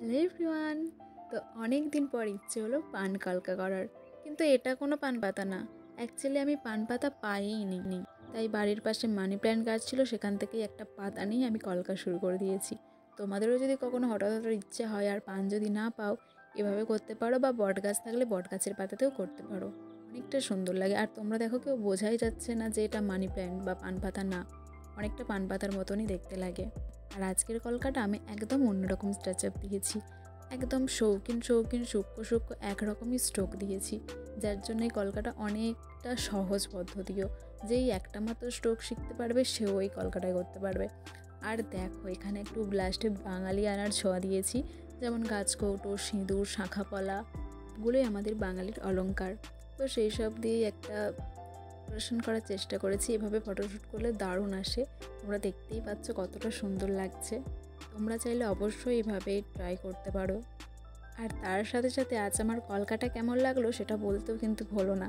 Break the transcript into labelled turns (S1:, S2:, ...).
S1: Hello everyone. তো অনেক দিন পর ইচ্ছে হলো পান কলকা করার, কিন্তু এটা কোনো পান পাতা না। অ্যাকচুয়ালি আমি পান পাতা পাইনি, তাই বাড়ির পাশে মানি প্ল্যান্ট গাছ ছিল, সেখান থেকেই একটা পাতা নিয়ে আমি কলকা শুরু করে দিয়েছি। তোমাদেরও যদি কখনো হঠাৎ হঠাৎ ইচ্ছে হয় আর পান যদি না পাও, এভাবে করতে পারো, বা বট গাছ থাকলে বট গাছের পাতাতেও করতে পারো। অনেকটা সুন্দর লাগে। আর তোমরা দেখো, কেউ বোঝাই যাচ্ছে না যে এটা মানি প্ল্যান্ট বা পান পাতা না, অনেকটা পান পাতার মতনই দেখতে লাগে। আর আজকের কলকাটা আমি একদম অন্যরকম স্টাচ আপ দিয়েছি, একদম শৌখিন শৌখিন সূক্ষ্ম সূক্ষ্ম একরকমই স্ট্রোক দিয়েছি, যার জন্য এই কলকাটা অনেকটা সহজ পদ্ধতিও। যেই একটা মাত্র স্ট্রোক শিখতে পারবে সেও এই কলকাটায় করতে পারবে। আর দেখো, এখানে একটু লাস্টে বাঙালি আনার ছোঁয়া দিয়েছি, যেমন গাছকৌটো, সিঁদুর, শাঁখাপলা, এগুলোই আমাদের বাঙালির অলংকার। তো সেই সব দিয়েই একটা ডেকোরেশন করার চেষ্টা করেছি। এভাবে ফটোশ্যুট করলে দারুণ আসে। তোমরা দেখতেই পাচ্ছ কতটা সুন্দর লাগছে। তোমরা চাইলে অবশ্যই এভাবে ট্রাই করতে পারো। আর তার সাথে সাথে আজ আমার কলকাটা কেমন লাগলো সেটা বলতেও কিন্তু ভুলো না।